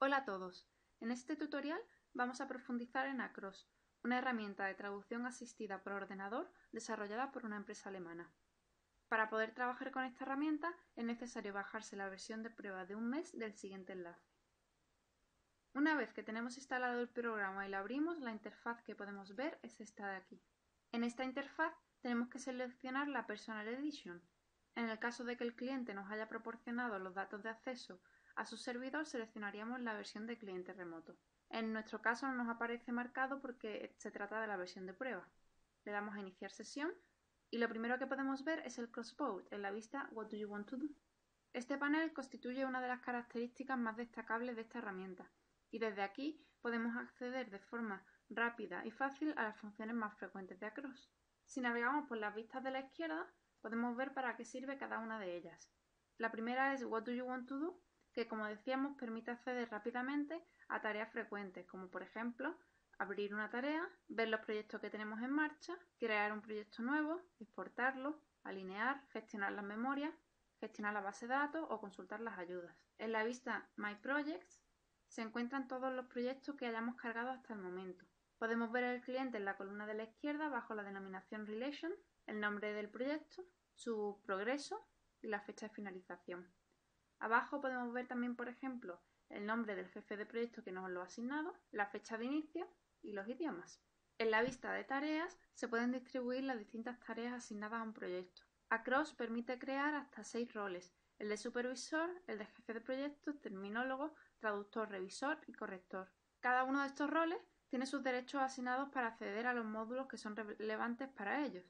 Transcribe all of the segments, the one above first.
Hola a todos. En este tutorial vamos a profundizar en Across, una herramienta de traducción asistida por ordenador desarrollada por una empresa alemana. Para poder trabajar con esta herramienta es necesario bajarse la versión de prueba de un mes del siguiente enlace. Una vez que tenemos instalado el programa y lo abrimos, la interfaz que podemos ver es esta de aquí. En esta interfaz tenemos que seleccionar la Personal Edition. En el caso de que el cliente nos haya proporcionado los datos de acceso a su servidor, seleccionaríamos la versión de cliente remoto. En nuestro caso no nos aparece marcado porque se trata de la versión de prueba. Le damos a iniciar sesión y lo primero que podemos ver es el crossbow en la vista What do you want to do? Este panel constituye una de las características más destacables de esta herramienta y desde aquí podemos acceder de forma rápida y fácil a las funciones más frecuentes de Across. Si navegamos por las vistas de la izquierda, podemos ver para qué sirve cada una de ellas. La primera es What do you want to do? Que, como decíamos, permite acceder rápidamente a tareas frecuentes, como por ejemplo abrir una tarea, ver los proyectos que tenemos en marcha, crear un proyecto nuevo, exportarlo, alinear, gestionar las memorias, gestionar la base de datos o consultar las ayudas. En la vista My Projects se encuentran todos los proyectos que hayamos cargado hasta el momento. Podemos ver el cliente en la columna de la izquierda bajo la denominación Relation, el nombre del proyecto, su progreso y la fecha de finalización. Abajo podemos ver también, por ejemplo, el nombre del jefe de proyecto que nos lo ha asignado, la fecha de inicio y los idiomas. En la vista de tareas se pueden distribuir las distintas tareas asignadas a un proyecto. Across permite crear hasta 6 roles: el de supervisor, el de jefe de proyecto, terminólogo, traductor, revisor y corrector. Cada uno de estos roles tiene sus derechos asignados para acceder a los módulos que son relevantes para ellos.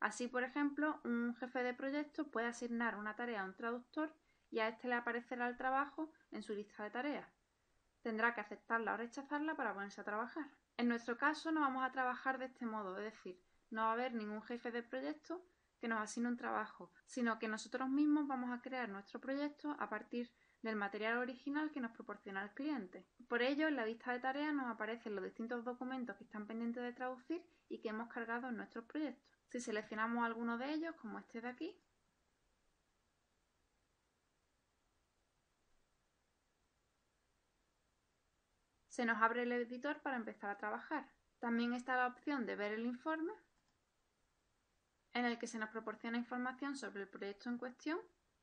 Así, por ejemplo, un jefe de proyecto puede asignar una tarea a un traductor y a este le aparecerá el trabajo en su lista de tareas. Tendrá que aceptarla o rechazarla para ponerse a trabajar. En nuestro caso no vamos a trabajar de este modo, es decir, no va a haber ningún jefe de proyecto que nos asigne un trabajo, sino que nosotros mismos vamos a crear nuestro proyecto a partir del material original que nos proporciona el cliente. Por ello, en la vista de tareas nos aparecen los distintos documentos que están pendientes de traducir y que hemos cargado en nuestros proyectos. Si seleccionamos alguno de ellos, como este de aquí, se nos abre el editor para empezar a trabajar. También está la opción de ver el informe, en el que se nos proporciona información sobre el proyecto en cuestión,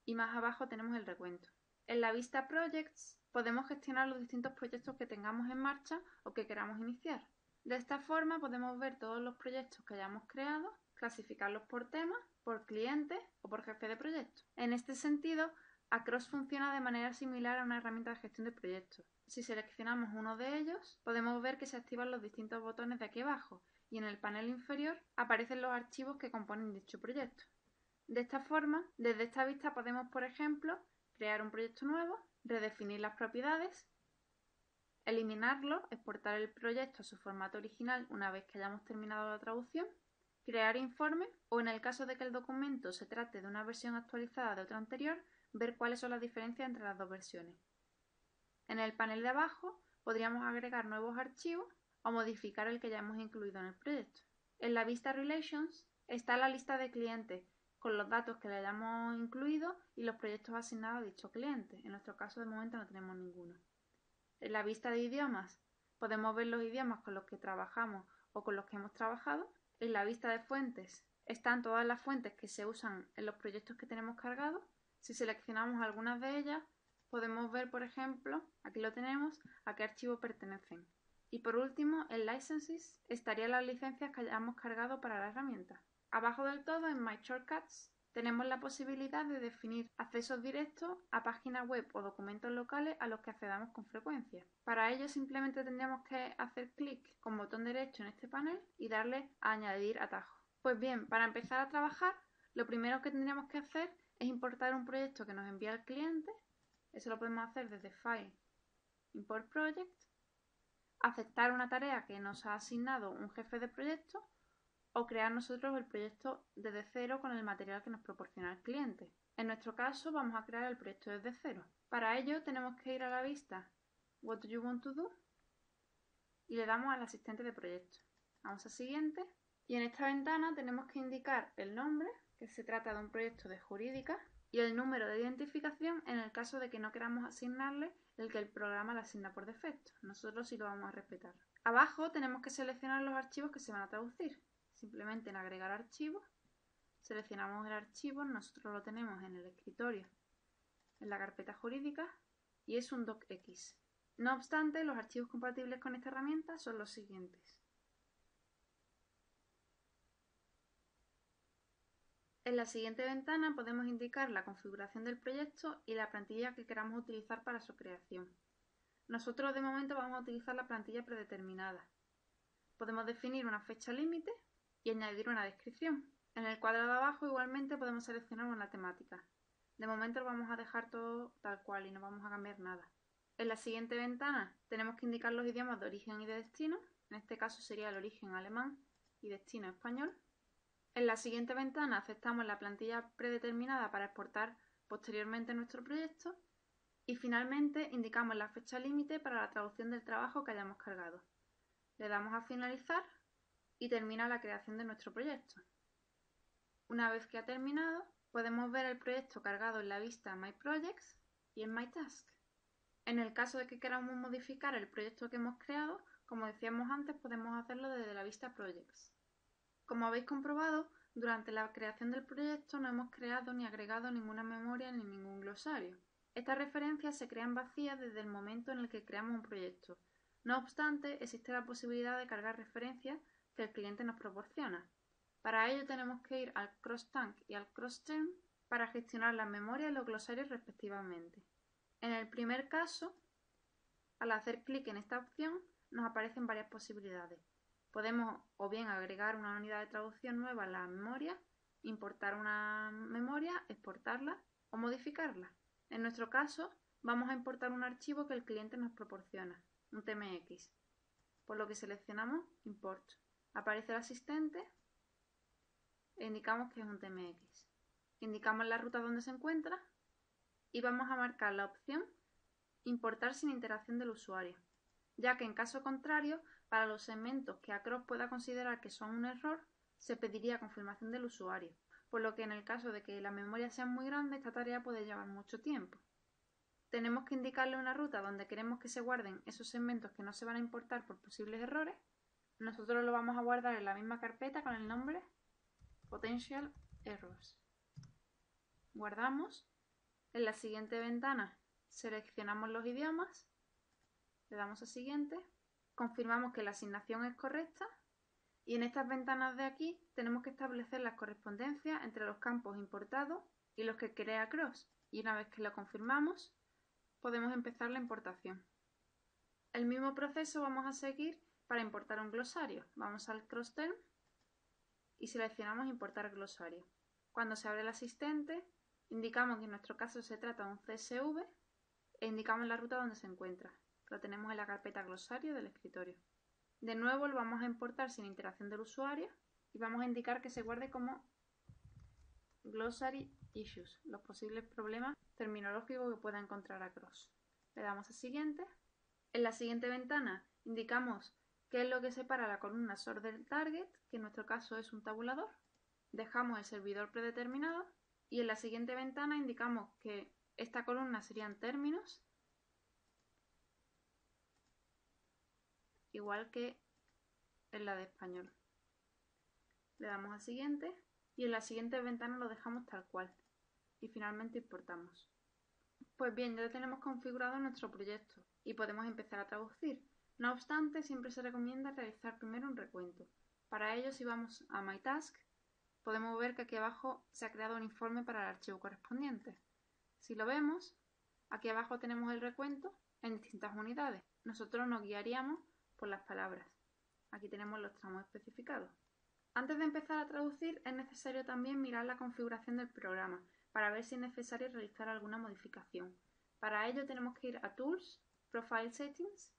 y más abajo tenemos el recuento. En la vista Projects podemos gestionar los distintos proyectos que tengamos en marcha o que queramos iniciar. De esta forma podemos ver todos los proyectos que hayamos creado, clasificarlos por tema, por cliente o por jefe de proyecto. En este sentido, Across funciona de manera similar a una herramienta de gestión de proyectos. Si seleccionamos uno de ellos, podemos ver que se activan los distintos botones de aquí abajo y en el panel inferior aparecen los archivos que componen dicho proyecto. De esta forma, desde esta vista podemos, por ejemplo, crear un proyecto nuevo, redefinir las propiedades, eliminarlo, exportar el proyecto a su formato original una vez que hayamos terminado la traducción, crear informe o, en el caso de que el documento se trate de una versión actualizada de otro anterior, ver cuáles son las diferencias entre las dos versiones. En el panel de abajo podríamos agregar nuevos archivos o modificar el que ya hemos incluido en el proyecto. En la vista Relations está la lista de clientes con los datos que le hayamos incluido y los proyectos asignados a dicho cliente. En nuestro caso de momento no tenemos ninguno. En la vista de idiomas podemos ver los idiomas con los que trabajamos o con los que hemos trabajado. En la vista de fuentes están todas las fuentes que se usan en los proyectos que tenemos cargados. Si seleccionamos algunas de ellas, podemos ver, por ejemplo, aquí lo tenemos, a qué archivo pertenecen. Y por último, en Licenses estarían las licencias que hayamos cargado para la herramienta. Abajo del todo, en My Shortcuts, tenemos la posibilidad de definir accesos directos a páginas web o documentos locales a los que accedamos con frecuencia. Para ello simplemente tendríamos que hacer clic con botón derecho en este panel y darle a añadir atajo. Pues bien, para empezar a trabajar, lo primero que tendríamos que hacer es importar un proyecto que nos envía el cliente. Eso lo podemos hacer desde File, Import Project, aceptar una tarea que nos ha asignado un jefe de proyecto o crear nosotros el proyecto desde cero con el material que nos proporciona el cliente. En nuestro caso vamos a crear el proyecto desde cero. Para ello tenemos que ir a la vista What do you want to do? Y le damos al asistente de proyecto. Vamos a siguiente y en esta ventana tenemos que indicar el nombre, que se trata de un proyecto de jurídica, y el número de identificación en el caso de que no queramos asignarle el que el programa le asigna por defecto. Nosotros sí lo vamos a respetar. Abajo tenemos que seleccionar los archivos que se van a traducir. Simplemente en agregar archivos, seleccionamos el archivo, nosotros lo tenemos en el escritorio, en la carpeta jurídica, y es un docx. No obstante, los archivos compatibles con esta herramienta son los siguientes. En la siguiente ventana podemos indicar la configuración del proyecto y la plantilla que queramos utilizar para su creación. Nosotros de momento vamos a utilizar la plantilla predeterminada. Podemos definir una fecha límite y añadir una descripción. En el cuadro de abajo igualmente podemos seleccionar una temática. De momento lo vamos a dejar todo tal cual y no vamos a cambiar nada. En la siguiente ventana tenemos que indicar los idiomas de origen y de destino. En este caso sería el origen alemán y destino español. En la siguiente ventana aceptamos la plantilla predeterminada para exportar posteriormente nuestro proyecto y finalmente indicamos la fecha límite para la traducción del trabajo que hayamos cargado. Le damos a finalizar y termina la creación de nuestro proyecto. Una vez que ha terminado, podemos ver el proyecto cargado en la vista My Projects y en My Task. En el caso de que queramos modificar el proyecto que hemos creado, como decíamos antes, podemos hacerlo desde la vista Projects. Como habéis comprobado, durante la creación del proyecto no hemos creado ni agregado ninguna memoria ni ningún glosario. Estas referencias se crean vacías desde el momento en el que creamos un proyecto. No obstante, existe la posibilidad de cargar referencias que el cliente nos proporciona. Para ello tenemos que ir al CrossTank y al CrossTerm para gestionar las memorias y los glosarios respectivamente. En el primer caso, al hacer clic en esta opción, nos aparecen varias posibilidades. Podemos o bien agregar una unidad de traducción nueva a la memoria, importar una memoria, exportarla o modificarla. En nuestro caso, vamos a importar un archivo que el cliente nos proporciona, un TMX, por lo que seleccionamos Import. Aparece el asistente e indicamos que es un TMX. Indicamos la ruta donde se encuentra y vamos a marcar la opción Importar sin interacción del usuario, ya que en caso contrario, para los segmentos que Across pueda considerar que son un error, se pediría confirmación del usuario, por lo que en el caso de que la memoria sea muy grande, esta tarea puede llevar mucho tiempo. Tenemos que indicarle una ruta donde queremos que se guarden esos segmentos que no se van a importar por posibles errores. Nosotros lo vamos a guardar en la misma carpeta con el nombre Potential Errors. Guardamos. En la siguiente ventana seleccionamos los idiomas, le damos a siguiente, confirmamos que la asignación es correcta y en estas ventanas de aquí tenemos que establecer las correspondencias entre los campos importados y los que crea Across, y una vez que lo confirmamos podemos empezar la importación. El mismo proceso vamos a seguir para importar un glosario. Vamos al CrossTerm y seleccionamos importar glosario. Cuando se abre el asistente, indicamos que en nuestro caso se trata de un CSV e indicamos la ruta donde se encuentra. Lo tenemos en la carpeta glosario del escritorio. De nuevo lo vamos a importar sin interacción del usuario y vamos a indicar que se guarde como Glossary Issues, los posibles problemas terminológicos que pueda encontrar Across. Le damos a siguiente. En la siguiente ventana indicamos qué es lo que separa la columna sort del target, que en nuestro caso es un tabulador. Dejamos el servidor predeterminado y en la siguiente ventana indicamos que esta columna serían términos, igual que en la de español. Le damos a siguiente y en la siguiente ventana lo dejamos tal cual y finalmente importamos. Pues bien, ya tenemos configurado nuestro proyecto y podemos empezar a traducir. No obstante, siempre se recomienda realizar primero un recuento. Para ello, si vamos a My Task, podemos ver que aquí abajo se ha creado un informe para el archivo correspondiente. Si lo vemos, aquí abajo tenemos el recuento en distintas unidades. Nosotros nos guiaríamos por las palabras. Aquí tenemos los tramos especificados. Antes de empezar a traducir, es necesario también mirar la configuración del programa para ver si es necesario realizar alguna modificación. Para ello tenemos que ir a Tools, Profile Settings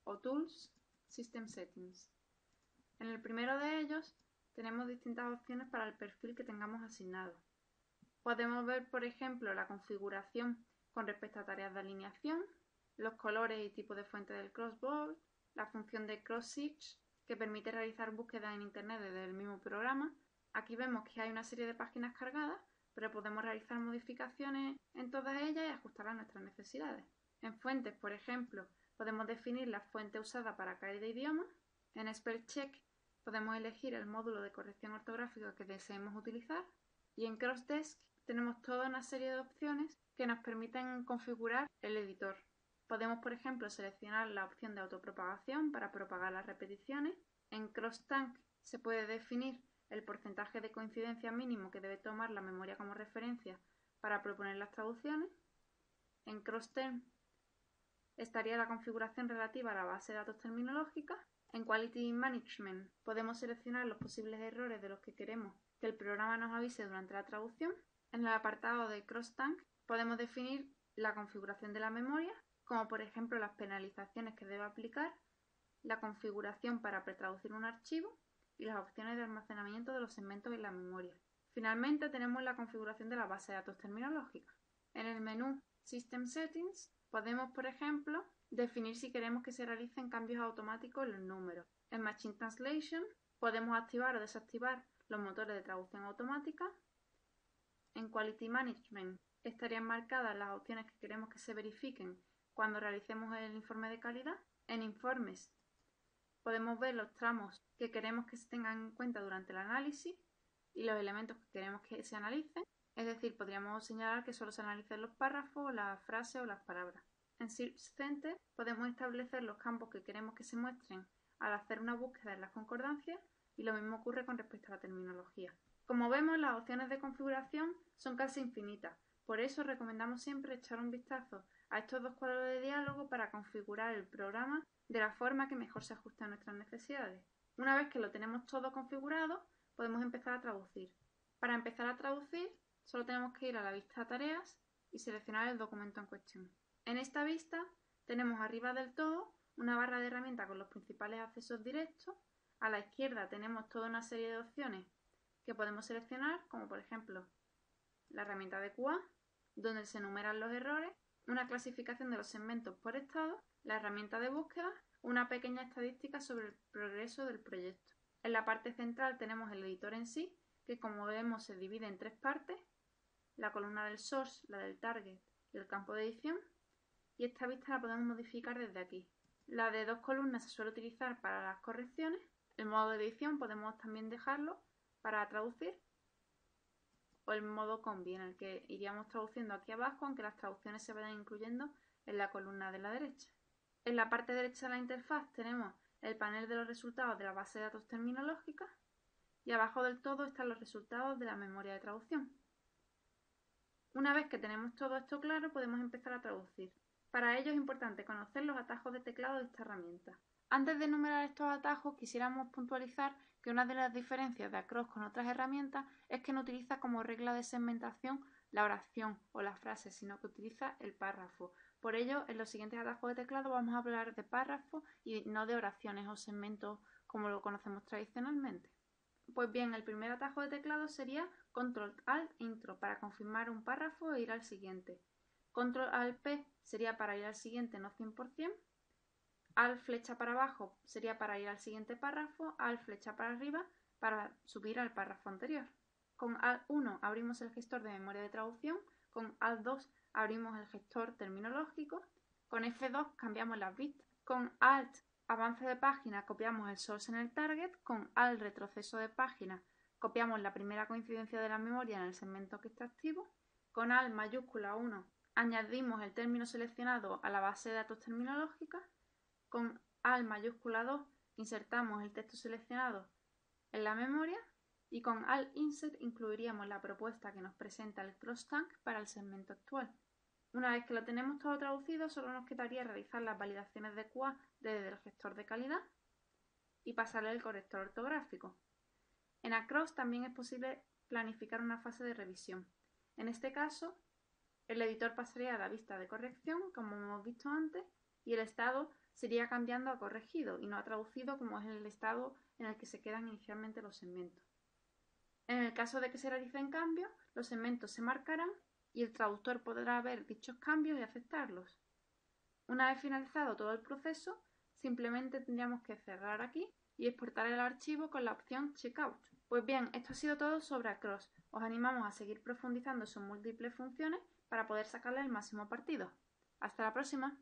o Tools, System Settings. En el primero de ellos tenemos distintas opciones para el perfil que tengamos asignado. Podemos ver, por ejemplo, la configuración con respecto a tareas de alineación, los colores y tipo de fuente del crossboard, la función de cross-search, que permite realizar búsquedas en Internet desde el mismo programa. Aquí vemos que hay una serie de páginas cargadas, pero podemos realizar modificaciones en todas ellas y ajustarlas a nuestras necesidades. En fuentes, por ejemplo, podemos definir la fuente usada para cada idioma. En Spellcheck podemos elegir el módulo de corrección ortográfica que deseemos utilizar. Y en CrossDesk tenemos toda una serie de opciones que nos permiten configurar el editor. Podemos, por ejemplo, seleccionar la opción de autopropagación para propagar las repeticiones. En CrossTank se puede definir el porcentaje de coincidencia mínimo que debe tomar la memoria como referencia para proponer las traducciones. En CrossTerm estaría la configuración relativa a la base de datos terminológica. En Quality Management podemos seleccionar los posibles errores de los que queremos que el programa nos avise durante la traducción. En el apartado de CrossTank podemos definir la configuración de la memoria, como por ejemplo las penalizaciones que debe aplicar, la configuración para pretraducir un archivo y las opciones de almacenamiento de los segmentos en la memoria. Finalmente tenemos la configuración de la base de datos terminológica. En el menú System Settings podemos, por ejemplo, definir si queremos que se realicen cambios automáticos en los números. En Machine Translation podemos activar o desactivar los motores de traducción automática. En Quality Management estarían marcadas las opciones que queremos que se verifiquen cuando realicemos el informe de calidad. En Informes podemos ver los tramos que queremos que se tengan en cuenta durante el análisis y los elementos que queremos que se analicen. Es decir, podríamos señalar que solo se analicen los párrafos, las frases o las palabras. En Search Center podemos establecer los campos que queremos que se muestren al hacer una búsqueda en las concordancias y lo mismo ocurre con respecto a la terminología. Como vemos, las opciones de configuración son casi infinitas, por eso recomendamos siempre echar un vistazo a estos dos cuadros de diálogo para configurar el programa de la forma que mejor se ajuste a nuestras necesidades. Una vez que lo tenemos todo configurado, podemos empezar a traducir. Para empezar a traducir, solo tenemos que ir a la vista Tareas y seleccionar el documento en cuestión. En esta vista tenemos arriba del todo una barra de herramientas con los principales accesos directos. A la izquierda tenemos toda una serie de opciones que podemos seleccionar, como por ejemplo la herramienta de QA, donde se enumeran los errores, una clasificación de los segmentos por estado, la herramienta de búsqueda, una pequeña estadística sobre el progreso del proyecto. En la parte central tenemos el editor en sí, que como vemos se divide en tres partes, la columna del source, la del target y el campo de edición, y esta vista la podemos modificar desde aquí. La de dos columnas se suele utilizar para las correcciones, el modo de edición podemos también dejarlo para traducir, o el modo combi, en el que iríamos traduciendo aquí abajo, aunque las traducciones se vayan incluyendo en la columna de la derecha. En la parte derecha de la interfaz tenemos el panel de los resultados de la base de datos terminológica y abajo del todo están los resultados de la memoria de traducción. Una vez que tenemos todo esto claro, podemos empezar a traducir. Para ello es importante conocer los atajos de teclado de esta herramienta. Antes de enumerar estos atajos, quisiéramos puntualizar que una de las diferencias de Across con otras herramientas es que no utiliza como regla de segmentación la oración o la frase, sino que utiliza el párrafo. Por ello, en los siguientes atajos de teclado vamos a hablar de párrafos y no de oraciones o segmentos como lo conocemos tradicionalmente. Pues bien, el primer atajo de teclado sería Control-Alt-Intro para confirmar un párrafo e ir al siguiente. Control-Alt-P sería para ir al siguiente no 100%. Alt flecha para abajo sería para ir al siguiente párrafo, Alt flecha para arriba para subir al párrafo anterior. Con Alt 1 abrimos el gestor de memoria de traducción, con Alt 2 abrimos el gestor terminológico, con F2 cambiamos las vistas, con Alt avance de página copiamos el source en el target, con Alt retroceso de página copiamos la primera coincidencia de la memoria en el segmento que está activo, con Alt mayúscula 1 añadimos el término seleccionado a la base de datos terminológica, con Alt mayúscula 2 insertamos el texto seleccionado en la memoria y con Alt Insert incluiríamos la propuesta que nos presenta el CrossTank para el segmento actual. Una vez que lo tenemos todo traducido, solo nos quedaría realizar las validaciones de QA desde el gestor de calidad y pasarle el corrector ortográfico. En Across también es posible planificar una fase de revisión. En este caso, el editor pasaría a la vista de corrección, como hemos visto antes, y el estado sería cambiando a corregido y no a traducido, como es el estado en el que se quedan inicialmente los segmentos. En el caso de que se realicen cambios, los segmentos se marcarán y el traductor podrá ver dichos cambios y aceptarlos. Una vez finalizado todo el proceso, simplemente tendríamos que cerrar aquí y exportar el archivo con la opción Checkout. Pues bien, esto ha sido todo sobre Across. Os animamos a seguir profundizando en sus múltiples funciones para poder sacarle el máximo partido. Hasta la próxima.